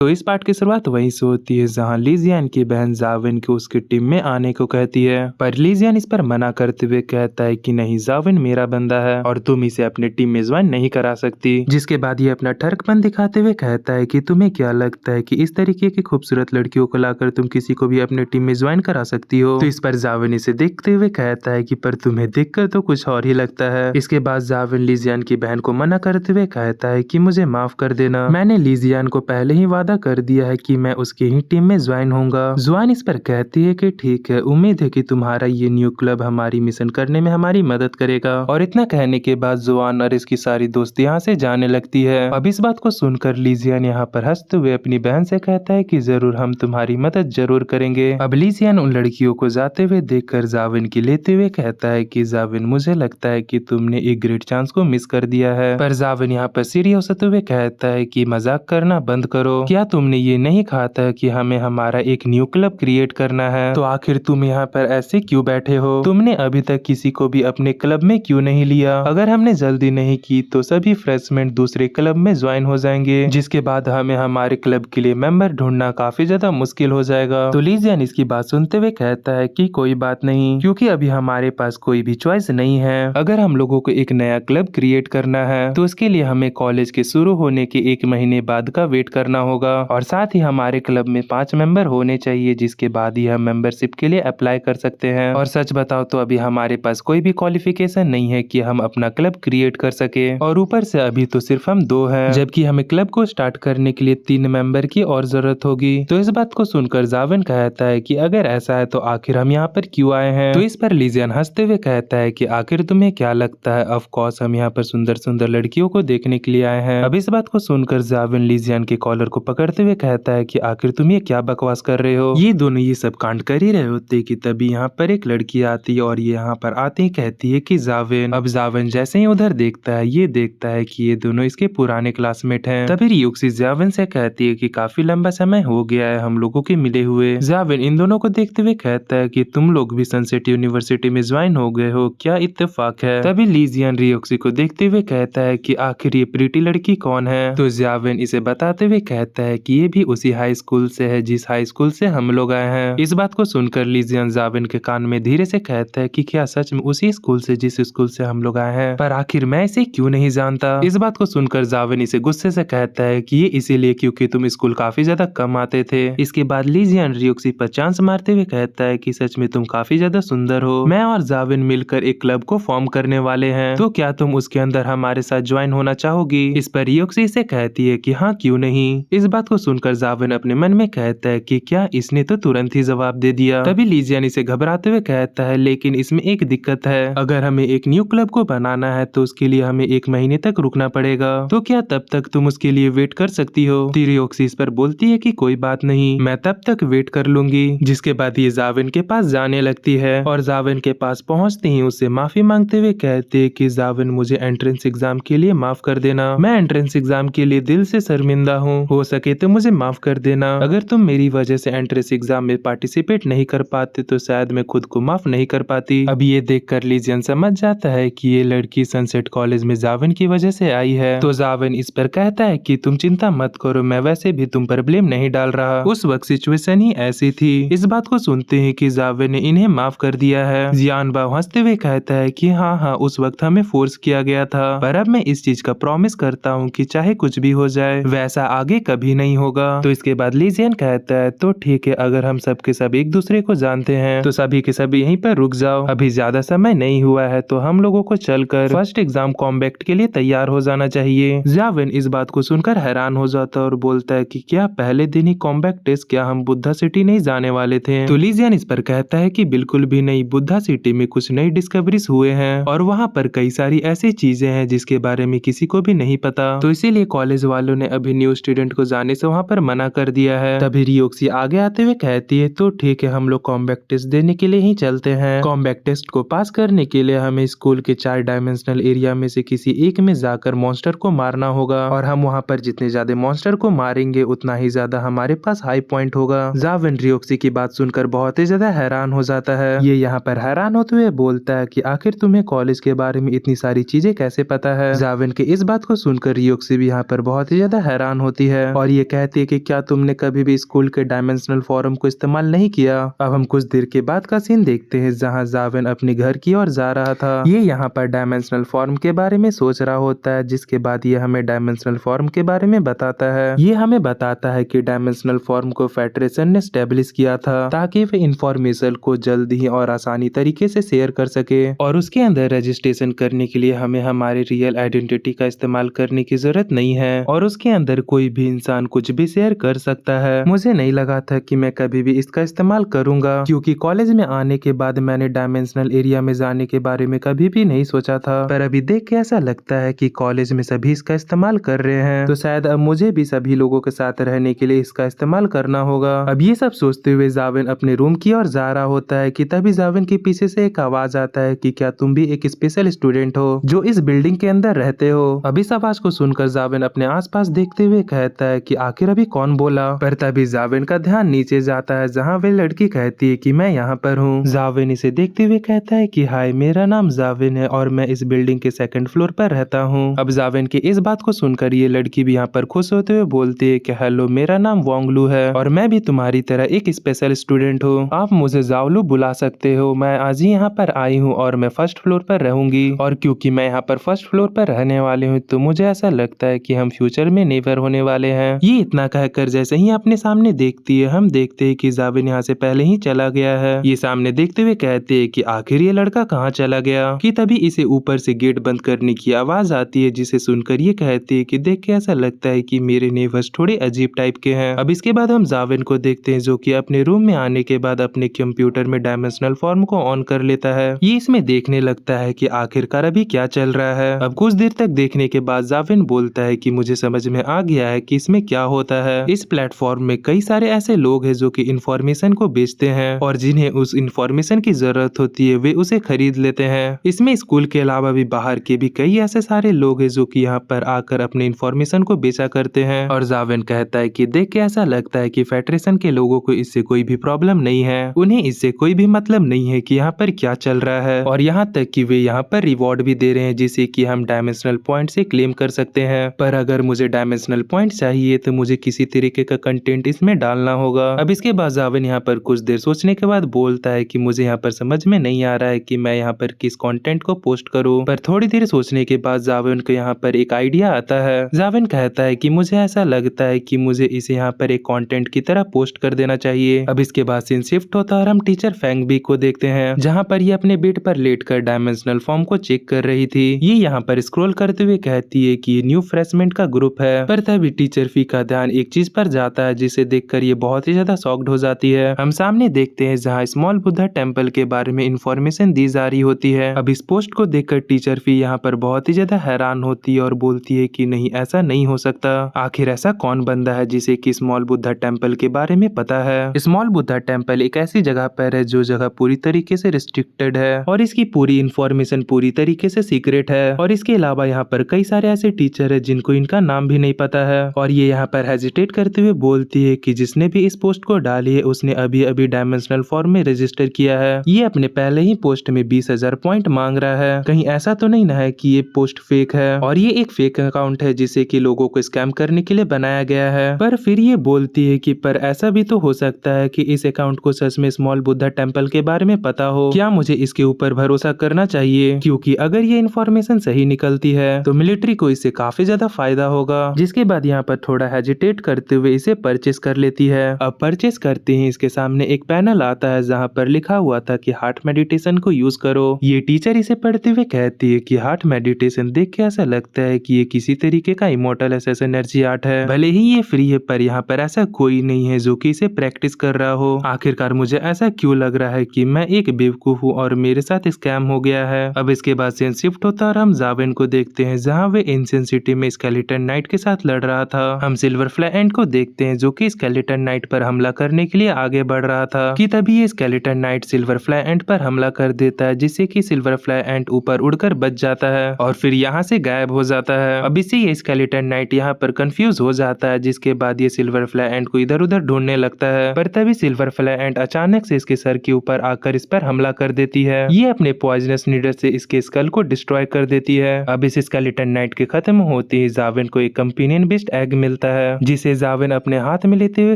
तो इस पार्ट की शुरुआत वहीं से होती है जहां लीजियन की बहन जाविन को उसकी टीम में आने को कहती है, पर लीजियन इस पर मना करते हुए कहता है कि नहीं, जाविन मेरा बंदा है और तुम इसे अपने टीम में ज्वाइन नहीं करा सकती। जिसके बाद ये अपना ठरकपन दिखाते हुए कहता है कि तुम्हें क्या लगता है कि इस तरीके की खूबसूरत लड़कियों को लाकर तुम किसी को भी अपने टीम में ज्वाइन करा सकती हो। तो इस पर जाविन इसे देखते हुए कहता है कि पर तुम्हें देखकर तो कुछ और ही लगता है। इसके बाद जाविन लीजियन की बहन को मना करते हुए कहता है कि मुझे माफ कर देना, मैंने लीजियन को पहले ही वादा कर दिया है कि मैं उसकी ही टीम में ज्वाइन होऊंगा। जुआन इस पर कहती है कि ठीक है, उम्मीद है कि तुम्हारा ये न्यू क्लब हमारी मिशन करने में हमारी मदद करेगा। और इतना कहने के बाद जुआन और इसकी सारी दोस्त यहाँ से जाने लगती है। अब इस बात को सुनकर लीजियन यहाँ पर हंसते हुए अपनी बहन से कहता है कि जरूर हम तुम्हारी मदद जरूर करेंगे। अब लीजियन उन लड़कियों को जाते हुए देखकर जाविन की लेते हुए कहता है कि जाविन, मुझे लगता है कि तुमने एक ग्रेट चांस को मिस कर दिया है। पर जाविन यहाँ पर सीरियस होते हुए कहता है कि मजाक करना बंद करो, क्या तुमने ये नहीं कहा था कि हमें हमारा एक न्यू क्लब क्रिएट करना है? तो आखिर तुम यहाँ पर ऐसे क्यों बैठे हो? तुमने अभी तक किसी को भी अपने क्लब में क्यों नहीं लिया? अगर हमने जल्दी नहीं की तो सभी फ्रेशमेन दूसरे क्लब में ज्वाइन हो जाएंगे, जिसके बाद हमें हमारे क्लब के लिए मेंबर ढूंढना काफी ज्यादा मुश्किल हो जाएगा। तो लीजियन इसकी बात सुनते हुए कहता है कि कोई बात नहीं, क्योंकि अभी हमारे पास कोई भी चॉइस नहीं है। अगर हम लोगों को एक नया क्लब क्रिएट करना है तो उसके लिए हमें कॉलेज के शुरू होने के 1 महीने बाद का वेट करना होगा और साथ ही हमारे क्लब में 5 मेंबर होने चाहिए, जिसके बाद ही हम मेंबरशिप के लिए अप्लाई कर सकते हैं। और सच बताओ तो अभी हमारे पास कोई भी क्वालिफिकेशन नहीं है कि हम अपना क्लब क्रिएट कर सके, और ऊपर से अभी तो सिर्फ हम 2 हैं, जबकि हमें क्लब को स्टार्ट करने के लिए 3 मेंबर की और जरूरत होगी। तो इस बात को सुनकर जाविन कहता है कि अगर ऐसा है तो आखिर हम यहाँ पर क्यों आए हैं? तो इस पर लीजियन हंसते हुए कहता है कि आखिर तुम्हें क्या लगता है, ऑफ कोर्स हम यहाँ पर सुंदर सुंदर लड़कियों को देखने के लिए आए हैं। अब इस बात को सुनकर जाविन लीजियन के कॉलर को पकड़ते हुए कहता है कि आखिर तुम ये क्या बकवास कर रहे हो? ये दोनों ये सब कांड कर ही रहे होते कि तभी यहाँ पर एक लड़की आती है और ये यहाँ पर आते ही कहती है कि जाविन। अब जाविन जैसे ही उधर देखता है, ये देखता है कि ये दोनों इसके पुराने क्लासमेट हैं। तभी रियोक्सी जाविन से कहती है कि काफी लंबा समय हो गया है हम लोगों के मिले हुए। जाविन इन दोनों को देखते हुए कहता है कि तुम लोग भी सनसेट यूनिवर्सिटी में ज्वाइन हो गए हो, क्या इत्तेफाक है? तभी लीजियन रियोक्सी को देखते हुए कहता है कि आखिर ये प्रीटी लड़की कौन है? तो जाविन इसे बताते हुए कहता है कि ये भी उसी हाई स्कूल से है जिस हाई स्कूल से हम लोग आए हैं। इस बात को सुनकर लीजियन जाविन के कान में धीरे से कहता है कि क्या सच में उसी स्कूल से जिस स्कूल से हम लोग आए हैं? पर आखिर मैं इसे क्यों नहीं जानता? इस बात को सुनकर जाविन इसे गुस्से से कहता है कि ये इसीलिए क्योंकि तुम स्कूल काफी ज्यादा कम आते थे। इसके बाद लीजियन रियोक्सी पर चांस मारते हुए कहता है कि सच में तुम काफी ज्यादा सुंदर हो, मैं और जाविन मिलकर एक क्लब को फॉर्म करने वाले हैं, तो क्या तुम उसके अंदर हमारे साथ ज्वाइन होना चाहोगी? इस पर रियोक्सी से कहती है कि हाँ, क्यों नहीं। इस बात को सुनकर जाविन अपने मन में कहता है कि क्या इसने तो तुरंत ही जवाब दे दिया। तभी लीजियन इसे घबराते हुए कहता है लेकिन इसमें एक दिक्कत है, अगर हमें एक न्यू क्लब को बनाना है तो उसके लिए हमें 1 महीने तक रुकना पड़ेगा, तो क्या तब तक तुम उसके लिए वेट कर सकती हो? रियोक्सी इस पर बोलती है कि कोई बात नहीं, मैं तब तक वेट कर लूंगी। जिसके बाद ये जाविन के पास जाने लगती है और जाविन के पास पहुंचते ही उससे माफी मांगते हुए कहते हैं कि जाविन, मुझे एंट्रेंस एग्जाम के लिए माफ कर देना, मैं एंट्रेंस एग्जाम के लिए दिल से शर्मिंदा हूँ, हो सके तो मुझे माफ कर देना। अगर तुम मेरी वजह से एंट्रेंस एग्जाम में पार्टिसिपेट नहीं कर पाते तो शायद मैं खुद को माफ नहीं कर पाती। अब ये देखकर लीजियन समझ जाता है कि ये लड़की सनसेट कॉलेज में जाविन की वजह से आई है। तो जाविन इस पर कहता है कि तुम चिंता मत करो, मैं वैसे भी तुम पर ब्लेम नहीं डाल रहा, उस वक्त सिचुएशन ही ऐसी थी। इस बात को सुनते ही कि जाविन ने इन्हें माफ कर दिया है, जियान बाव हंसते हुए कहता है कि हाँ, उस वक्त हमें फोर्स किया गया था, पर अब मैं इस चीज का प्रॉमिस करता हूँ कि चाहे कुछ भी हो जाए वैसा आगे कभी नहीं होगा। तो इसके बाद लीजियन कहता है तो ठीक है, अगर हम सब के सब एक दूसरे को जानते हैं तो सभी के सभी यहीं पर रुक जाओ, अभी ज्यादा समय नहीं हुआ है, तो हम लोगों को चलकर फर्स्ट एग्जाम कॉम्बैक्ट के लिए तैयार हो जाना चाहिए। जाविन इस बात को सुनकर हैरान हो जाता है और बोलता है कि क्या पहले दिन ही कॉम्बैक्ट टेस्ट, क्या हम बुद्धा सिटी नहीं जाने वाले थे? तो लीजियन इस पर कहता है कि बिल्कुल भी नहीं, बुद्धा सिटी में कुछ नई डिस्कवरीज हुए हैं और वहाँ पर कई सारी ऐसी चीजें हैं जिसके बारे में किसी को भी नहीं पता, तो इसीलिए कॉलेज वालों ने अभी न्यू स्टूडेंट को जाने से वहाँ पर मना कर दिया है। तभी रियोक्सी आगे आते हुए कहती है तो ठीक है, हम लोग कॉम्बैक्ट टेस्ट देने के लिए ही चलते हैं। कॉम्बैक्ट टेस्ट को पास करने के लिए हमें स्कूल के 4 डायमेंशनल एरिया में से किसी एक में जाकर मॉन्स्टर को मारना होगा और हम वहाँ पर जितने ज्यादा मॉन्स्टर को मारेंगे उतना ही ज्यादा हमारे पास हाई पॉइंट होगा। जाविन रियोक्सी की बात सुनकर बहुत ही ज्यादा हैरान हो जाता है। ये यहाँ पर हैरान होते हुए बोलता है कि आखिर तुम्हें कॉलेज के बारे में इतनी सारी चीजें कैसे पता है? जाविन के इस बात को सुनकर रियोक्सी भी यहाँ पर बहुत ही ज्यादा हैरान होती है और और ये कहती है कि क्या तुमने कभी भी स्कूल के डायमेंशनल फॉर्म को इस्तेमाल नहीं किया। अब हम कुछ देर के बाद का सीन देखते हैं जहाँ जावेन अपने घर की ओर जा रहा था। ये यहाँ पर डायमेंशनल फॉर्म के बारे में सोच रहा होता है, जिसके बाद ये हमें डायमेंशनल फॉर्म के बारे में बताता है। ये हमें बताता है कि डायमेंशनल फॉर्म को फेडरेशन ने स्टेब्लिश किया था ताकि वे इंफॉर्मेशन को जल्दी और आसानी तरीके से शेयर कर सके, और उसके अंदर रजिस्ट्रेशन करने के लिए हमें हमारे रियल आइडेंटिटी का इस्तेमाल करने की जरूरत नहीं है, और उसके अंदर कोई भी इंसान कुछ भी शेयर कर सकता है। मुझे नहीं लगा था कि मैं कभी भी इसका इस्तेमाल करूंगा, क्योंकि कॉलेज में आने के बाद मैंने डायमेंशनल एरिया में जाने के बारे में कभी भी नहीं सोचा था, पर अभी देख के ऐसा लगता है कि कॉलेज में सभी इसका इस्तेमाल कर रहे हैं, तो शायद अब मुझे भी सभी लोगों के साथ रहने के लिए इसका इस्तेमाल करना होगा। अब ये सब सोचते हुए जावेन अपने रूम की ओर जा रहा होता है कि तभी जावेन के पीछे से एक आवाज आता है कि क्या तुम भी एक स्पेशल स्टूडेंट हो जो इस बिल्डिंग के अंदर रहते हो। अब इस आवाज को सुनकर जावेन अपने आसपास देखते हुए कहता है कि आखिर अभी कौन बोला, पर तभी जावेन का ध्यान नीचे जाता है जहाँ वे लड़की कहती है कि मैं यहाँ पर हूँ। जावेन इसे देखते हुए कहता है कि हाय, मेरा नाम जावेन है और मैं इस बिल्डिंग के सेकंड फ्लोर पर रहता हूँ। अब जावेन की इस बात को सुनकर ये लड़की भी यहाँ पर खुश होते हुए बोलती है कि हेलो, मेरा नाम वांगलू है और मैं भी तुम्हारी तरह एक स्पेशल स्टूडेंट हूँ। आप मुझे जावलू बुला सकते हो। मैं आज ही यहाँ पर आई हूँ और मैं फर्स्ट फ्लोर पर रहूंगी, और क्योंकि मैं यहाँ पर फर्स्ट फ्लोर पर रहने वाली हूँ तो मुझे ऐसा लगता है कि हम फ्यूचर में नेबर होने वाले हैं। ये इतना कहकर जैसे ही अपने सामने देखती है, हम देखते हैं कि जावेन यहाँ से पहले ही चला गया है। ये सामने देखते हुए कहते हैं कि आखिर ये लड़का कहाँ चला गया, कि तभी इसे ऊपर से गेट बंद करने की आवाज आती है, जिसे सुनकर ये कहती है कि देख के ऐसा लगता है कि मेरे नेबर्स थोड़े अजीब टाइप के हैं। अब इसके बाद हम जावेन को देखते हैं जो कि अपने रूम में आने के बाद अपने कंप्यूटर में डायमेंशनल फॉर्म को ऑन कर लेता है। ये इसमें देखने लगता है कि आखिरकार अभी क्या चल रहा है। अब कुछ देर तक देखने के बाद जावेन बोलता है कि मुझे समझ में आ गया है कि इसमें क्या होता है। इस प्लेटफॉर्म में कई सारे ऐसे लोग हैं जो कि इंफॉर्मेशन को बेचते हैं, और जिन्हें उस इंफॉर्मेशन की जरूरत होती है वे उसे खरीद लेते हैं। इसमें स्कूल के अलावा भी बाहर के भी कई ऐसे सारे लोग हैं जो कि यहाँ पर आकर अपने इंफॉर्मेशन को बेचा करते हैं। और जावेन कहता है कि देख के ऐसा लगता है कि फेडरेशन के लोगों को इससे कोई भी प्रॉब्लम नहीं है, उन्हें इससे कोई भी मतलब नहीं है कि यहाँ पर क्या चल रहा है, और यहाँ तक कि वे यहाँ पर रिवॉर्ड भी दे रहे हैं जिसे कि हम डायमेंशनल पॉइंट से क्लेम कर सकते हैं। पर अगर मुझे डायमेंशनल पॉइंट चाहिए तो मुझे किसी तरीके का कंटेंट इसमें डालना होगा। अब इसके बाद जावेन यहाँ पर कुछ देर सोचने के बाद बोलता है कि मुझे यहाँ पर समझ में नहीं आ रहा है कि मैं यहाँ पर किस कंटेंट को पोस्ट करूँ। पर थोड़ी देर सोचने के बाद जावेन को यहाँ पर एक आइडिया आता है। जावेन कहता है कि मुझे ऐसा लगता है कि मुझे इसे यहाँ पर एक कंटेंट की तरह पोस्ट कर देना चाहिए। अब इसके बाद सीन शिफ्ट होता है और हम टीचर फैंगबी को देखते हैं जहाँ पर ये अपने बेड पर लेटकर डायमेंशनल फॉर्म को चेक कर रही थी। ये यहाँ पर स्क्रॉल करते हुए कहती है कि ये न्यू फ्रेशमेंट का ग्रुप है, पर तभी टीचर फी का ध्यान एक चीज पर जाता है जिसे देखकर ये बहुत ही ज्यादा शॉक्ड हो जाती है। हम सामने देखते हैं जहाँ स्मॉल बुद्धा टेम्पल के बारे में इंफॉर्मेशन दी जा रही होती है। अब इस पोस्ट को देखकर टीचर फी यहाँ पर बहुत ही ज्यादा हैरान होती है और बोलती है कि नहीं, ऐसा नहीं हो सकता। आखिर ऐसा कौन बंदा है जिसे कि स्मॉल बुद्धा टेम्पल के बारे में पता है। स्मॉल बुद्धा टेम्पल एक ऐसी जगह पर है जो जगह पूरी तरीके से रिस्ट्रिक्टेड है और इसकी पूरी इंफॉर्मेशन पूरी तरीके से सीक्रेट है, और इसके अलावा यहाँ पर कई सारे ऐसे टीचर है जिनको इनका नाम भी नहीं पता है। और ये यहाँ पर हेजिटेट करते हुए बोलती है कि जिसने भी इस पोस्ट को डाली है उसने अभी अभी डायमेंशनल फॉर्म में रजिस्टर किया है। ये अपने पहले ही पोस्ट में 20,000 पॉइंट मांग रहा है। कहीं ऐसा तो नहीं ना है कि ये पोस्ट फेक है और ये एक फेक अकाउंट है जिसे कि लोगों को स्कैम करने के लिए बनाया गया है। पर फिर ये बोलती है कि पर ऐसा भी तो हो सकता है कि इस अकाउंट को सच में स्मॉल बुद्धा टेम्पल के बारे में पता हो। क्या मुझे इसके ऊपर भरोसा करना चाहिए? क्योंकि अगर ये इन्फॉर्मेशन सही निकलती है तो मिलिट्री को इससे काफी ज्यादा फायदा होगा। जिसके बाद यहाँ पर थोड़ा हेजिटेट करते हुए इसे परचेस कर लेती है। अब परचेस करते ही इसके सामने एक पैनल आता है जहाँ पर लिखा हुआ था कि हार्ट मेडिटेशन को यूज करो। ये टीचर इसे पढ़ते हुए कहती है कि हार्ट मेडिटेशन देख के ऐसा लगता है कि ये किसी तरीके का इमोर्टल एसेस एनर्जी आर्ट है। भले ही ये फ्री है पर यहाँ पर ऐसा कोई नहीं है जो कि इसे प्रैक्टिस कर रहा हो। आखिरकार मुझे ऐसा क्यों लग रहा है कि मैं एक बेवकूफ हूँ और मेरे साथ स्कैम हो गया है। अब इसके बाद सीन शिफ्ट होता है और हम जावेन को देखते हैं जहाँ वे एंशिएंट सिटी में स्केलेटन नाइट के साथ लड़ रहा था। हम सिल्वर फ्लाई एंट को देखते हैं जो कि स्केलेटन नाइट पर हमला करने के लिए आगे बढ़ रहा था कि तभी ये स्केलेटन नाइट सिल्वर फ्लाई एंट पर हमला कर देता है जिससे कि सिल्वर फ्लाई एंट ऊपर उड़कर बच जाता है और फिर यहाँ से गायब हो जाता है। अब इसी ये स्केलेटन नाइट यहाँ पर कंफ्यूज हो जाता है जिसके बाद ये सिल्वर फ्लाई एंट को इधर उधर ढूंढने लगता है। पर तभी सिल्वर फ्लाई एंट अचानक से इसके सर के ऊपर आकर इस पर हमला कर देती है। ये अपने पॉइजनस नीडल से इसके स्कल को डिस्ट्रॉय कर देती है। अब इस स्केलेटन नाइट के खत्म होते ही जावेन को एक कंपेनियन बेस्ड एग मिलता मिलता है, जिसे जाविन अपने हाथ में लेते हुए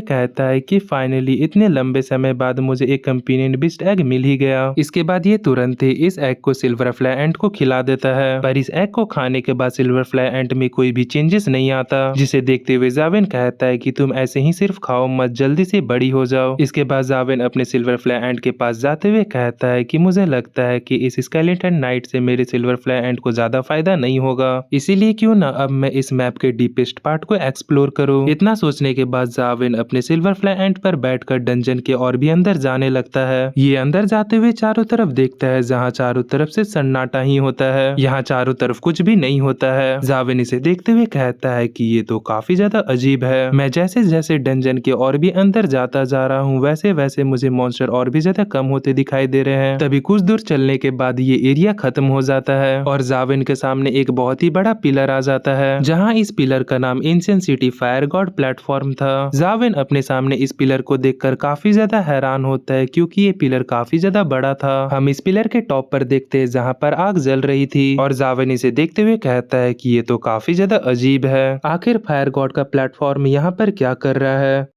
कहता है कि फाइनली इतने लंबे समय बाद मुझे एक कंपेनियन बीस्ट एग मिल ही गया। इसके बाद ये तुरंत ही इस एग को सिल्वर फ्लाई एंट को खिला देता है, पर इस एग को खाने के बाद सिल्वर फ्लाई एंट में कोई भी चेंजेस नहीं आता, जिसे देखते हुए जाविन कहता है कि तुम ऐसे ही सिर्फ खाओ मत, जल्दी से बड़ी हो जाओ। इसके बाद जाविन अपने सिल्वर फ्लाई एंट के पास जाते हुए कहता है कि मुझे लगता है कि इस स्केलेटन नाइट से मेरे सिल्वर फ्लाई एंट को ज्यादा फायदा नहीं होगा, इसीलिए क्यों ना अब मैं इस मैप के डीपेस्ट पार्ट को एक्सप्लोर करूं। इतना सोचने के बाद जाविन अपने सिल्वर फ्लाई एंट पर बैठकर डंजन के और भी अंदर जाने लगता है। ये अंदर जाते हुए चारों तरफ देखता है, जहाँ चारों तरफ से सन्नाटा ही होता है, यहाँ चारों तरफ कुछ भी नहीं होता है। जाविन इसे देखते हुए कहता है कि ये तो काफी ज्यादा अजीब है, मैं जैसे जैसे डंजन के और भी अंदर जाता जा रहा हूँ वैसे वैसे मुझे मॉन्स्टर और भी ज्यादा कम होते दिखाई दे रहे हैं। तभी कुछ दूर चलने के बाद ये एरिया खत्म हो जाता है और जाविन के सामने एक बहुत ही बड़ा पिलर आ जाता है, जहाँ इस पिलर का नाम ancient city fire God platform था। जाविन अपने सामने इस पिलर को देखकर काफी ज्यादा हैरान होता है, क्योंकि ये पिलर काफी ज्यादा बड़ा था। हम इस पिलर के टॉप पर देखते हैं जहाँ पर आग जल रही थी, और जाविन इसे देखते हुए कहता है कि ये तो काफी ज्यादा अजीब है, आखिर फायर गॉड का प्लेटफॉर्म यहाँ पर क्या कर रहा है।